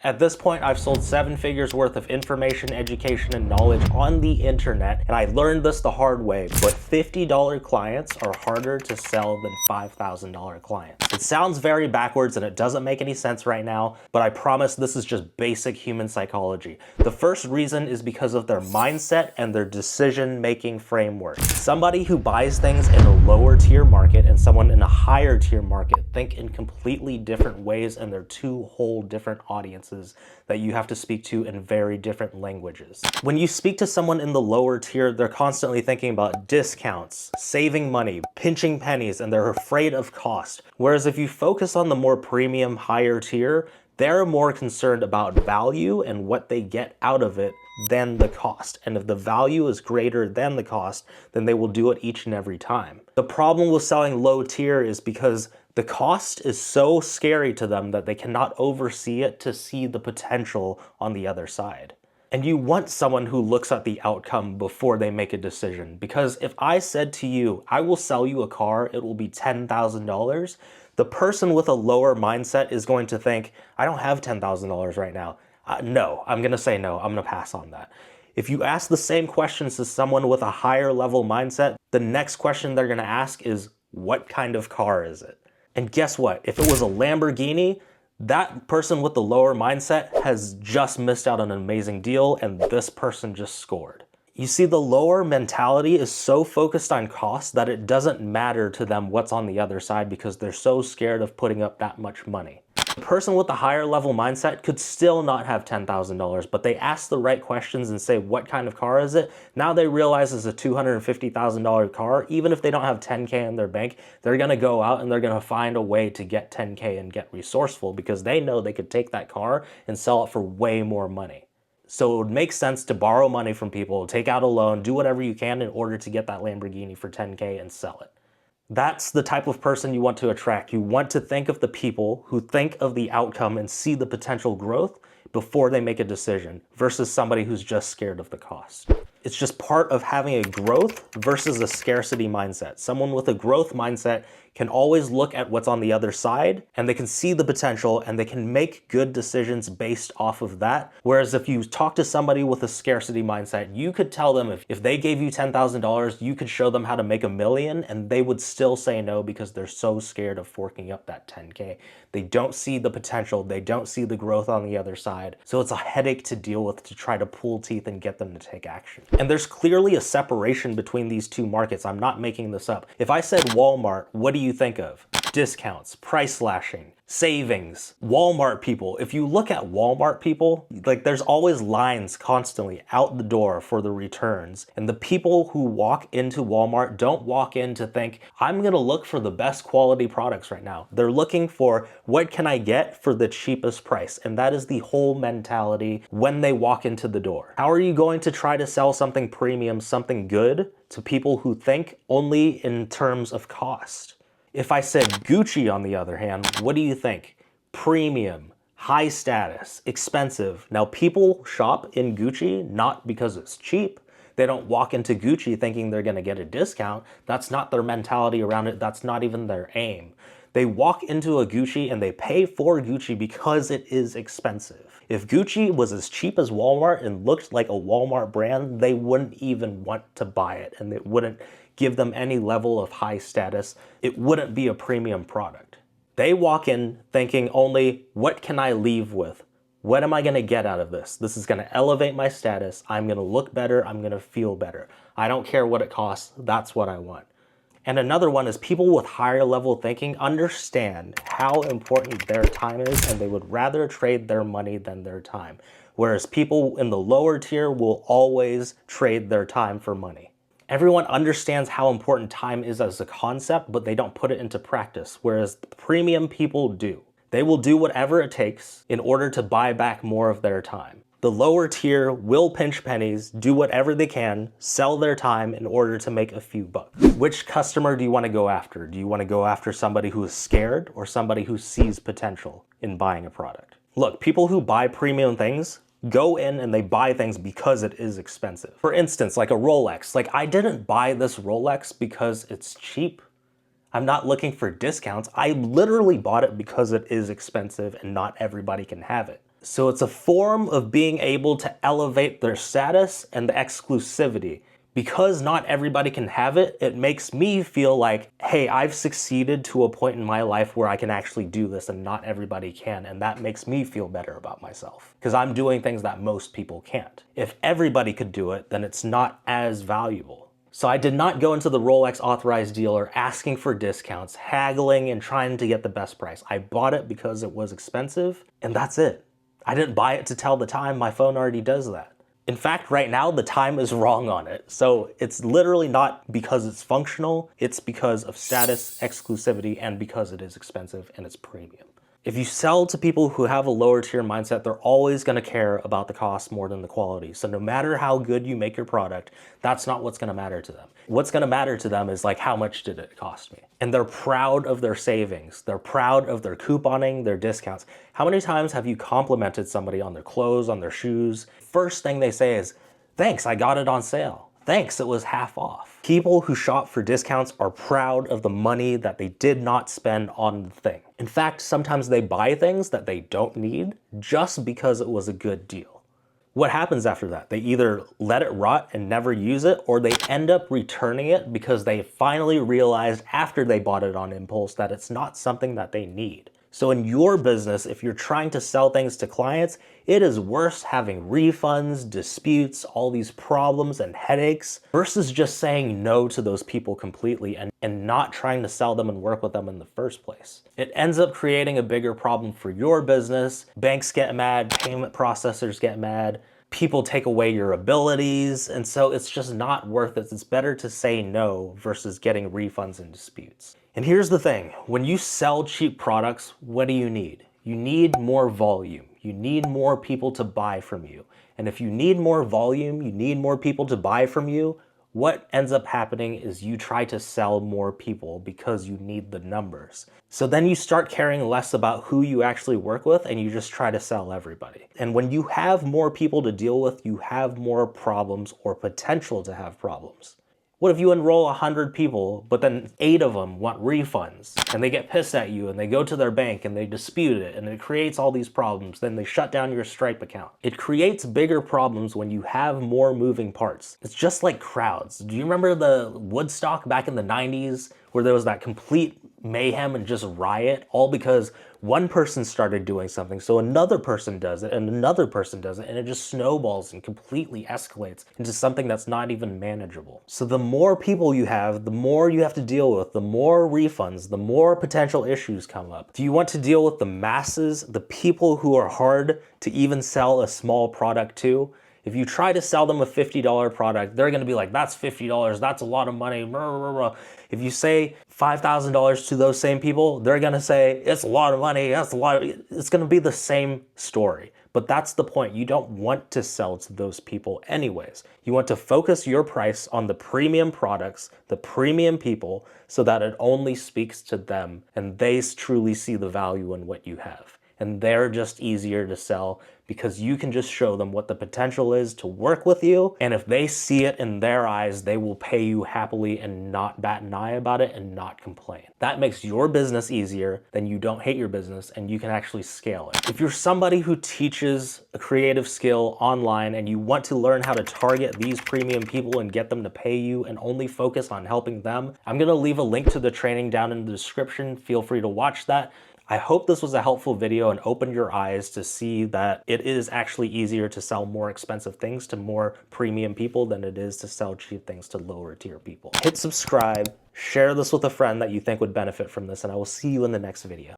At this point, I've sold 7 figures worth of information, education, and knowledge on the internet, and I learned this the hard way, but $50 clients are harder to sell than $5,000 clients. It sounds very backwards and it doesn't make any sense right now, but I promise this is just basic human psychology. The first reason is because of their mindset and their decision-making framework. Somebody who buys things in a lower tier market and someone in a higher tier market think in completely different ways, and they're two whole different audiences that you have to speak to in very different languages. When you speak to someone in the lower tier, they're constantly thinking about discounts, saving money, pinching pennies, and they're afraid of cost. Whereas if you focus on the more premium, higher tier, they're more concerned about value and what they get out of it than the cost. And if the value is greater than the cost, then they will do it each and every time. The problem with selling low tier is because the cost is so scary to them that they cannot oversee it to see the potential on the other side. And you want someone who looks at the outcome before they make a decision. Because if I said to you, I will sell you a car, it will be $10,000, the person with a lower mindset is going to think, I don't have $10,000 right now. No, I'm going to say no, I'm going to pass on that. If you ask the same questions to someone with a higher level mindset, the next question they're going to ask is, what kind of car is it? And guess what? If it was a Lamborghini, that person with the lower mindset has just missed out on an amazing deal, and this person just scored. You see, the lower mentality is so focused on cost that it doesn't matter to them what's on the other side because they're so scared of putting up that much money. The person with the higher level mindset could still not have $10,000, but they ask the right questions and say, what kind of car is it? Now they realize it's a $250,000 car. Even if they don't have 10K in their bank, they're gonna go out and they're gonna find a way to get 10K and get resourceful because they know they could take that car and sell it for way more money. So it would make sense to borrow money from people, take out a loan, do whatever you can in order to get that Lamborghini for 10K and sell it. That's the type of person you want to attract. You want to think of the people who think of the outcome and see the potential growth before they make a decision versus somebody who's just scared of the cost. It's just part of having a growth versus a scarcity mindset. Someone with a growth mindset can always look at what's on the other side and they can see the potential and they can make good decisions based off of that. Whereas if you talk to somebody with a scarcity mindset, you could tell them if they gave you $10,000, you could show them how to make $1 million and they would still say no because they're so scared of forking up that 10K. They don't see the potential, they don't see the growth on the other side. So it's a headache to deal with to try to pull teeth and get them to take action. And there's clearly a separation between these two markets. I'm not making this up. If I said Walmart, what do you think of? Discounts, price slashing, savings. Walmart people, if you look at Walmart people, like there's always lines constantly out the door for the returns. And the people who walk into Walmart don't walk in to think, I'm gonna look for the best quality products right now. They're looking for what can I get for the cheapest price? And that is the whole mentality when they walk into the door. How are you going to try to sell something premium, something good to people who think only in terms of cost? If I said Gucci, on the other hand, what do you think? Premium, high status, expensive. Now, people shop in Gucci not because it's cheap. They don't walk into Gucci thinking they're gonna get a discount. That's not their mentality around it. That's not even their aim. They walk into a Gucci and they pay for Gucci because it is expensive. If Gucci was as cheap as Walmart and looked like a Walmart brand, they wouldn't even want to buy it and it wouldn't give them any level of high status. It wouldn't be a premium product. They walk in thinking only, what can I leave with? What am I gonna get out of this? This is gonna elevate my status. I'm gonna look better. I'm gonna feel better. I don't care what it costs. That's what I want. And another one is people with higher level thinking understand how important their time is and they would rather trade their money than their time. Whereas people in the lower tier will always trade their time for money. Everyone understands how important time is as a concept, but they don't put it into practice, whereas the premium people do. They will do whatever it takes in order to buy back more of their time. The lower tier will pinch pennies, do whatever they can, sell their time in order to make a few bucks. Which customer do you want to go after? Do you want to go after somebody who is scared or somebody who sees potential in buying a product? Look, people who buy premium things go in and they buy things because it is expensive. For instance, like a Rolex. Like, I didn't buy this Rolex because it's cheap. I'm not looking for discounts. I literally bought it because it is expensive and not everybody can have it. So it's a form of being able to elevate their status and the exclusivity. Because not everybody can have it, it makes me feel like, hey, I've succeeded to a point in my life where I can actually do this and not everybody can. And that makes me feel better about myself because I'm doing things that most people can't. If everybody could do it, then it's not as valuable. So I did not go into the Rolex authorized dealer asking for discounts, haggling, and trying to get the best price. I bought it because it was expensive, and that's it. I didn't buy it to tell the time. My phone already does that. In fact, right now, the time is wrong on it. So it's literally not because it's functional, it's because of status, exclusivity, and because it is expensive and it's premium. If you sell to people who have a lower tier mindset, they're always gonna care about the cost more than the quality. So no matter how good you make your product, that's not what's gonna matter to them. What's gonna matter to them is like, how much did it cost me? And they're proud of their savings. They're proud of their couponing, their discounts. How many times have you complimented somebody on their clothes, on their shoes? First thing they say is, thanks, I got it on sale. Thanks, it was half off. People who shop for discounts are proud of the money that they did not spend on the thing. In fact, sometimes they buy things that they don't need just because it was a good deal. What happens after that? They either let it rot and never use it, or they end up returning it because they finally realized after they bought it on impulse that it's not something that they need. So in your business, if you're trying to sell things to clients, it is worse having refunds, disputes, all these problems and headaches versus just saying no to those people completely and not trying to sell them and work with them in the first place. It ends up creating a bigger problem for your business. Banks get mad, payment processors get mad, people take away your abilities, and so it's just not worth it. It's better to say no versus getting refunds and disputes. And here's the thing, when you sell cheap products, what do you need? You need more volume. You need more people to buy from you. And if you need more volume, you need more people to buy from you, what ends up happening is you try to sell more people because you need the numbers. So then you start caring less about who you actually work with and you just try to sell everybody. And when you have more people to deal with, you have more problems or potential to have problems. What if you enroll 100 people, but then 8 of them want refunds and they get pissed at you and they go to their bank and they dispute it and it creates all these problems, then they shut down your Stripe account. It creates bigger problems when you have more moving parts. It's just like crowds. Do you remember the Woodstock back in the 90s where there was that complete mayhem and just riot, all because one person started doing something, so another person does it, and another person does it, and it just snowballs and completely escalates into something that's not even manageable. So the more people you have, the more you have to deal with, the more refunds, the more potential issues come up. Do you want to deal with the masses, the people who are hard to even sell a small product to? If you try to sell them a $50 product, they're gonna be like, that's $50, that's a lot of money. If you say $5,000 to those same people, they're gonna say, it's a lot of money, it's gonna be the same story. But that's the point. You don't want to sell to those people anyways. You want to focus your price on the premium products, the premium people, so that it only speaks to them and they truly see the value in what you have. And they're just easier to sell because you can just show them what the potential is to work with you. And if they see it in their eyes, they will pay you happily and not bat an eye about it and not complain. That makes your business easier, then you don't hate your business and you can actually scale it. If you're somebody who teaches a creative skill online and you want to learn how to target these premium people and get them to pay you and only focus on helping them, I'm gonna leave a link to the training down in the description. Feel free to watch that. I hope this was a helpful video and opened your eyes to see that it is actually easier to sell more expensive things to more premium people than it is to sell cheap things to lower tier people. Hit subscribe, share this with a friend that you think would benefit from this, and I will see you in the next video.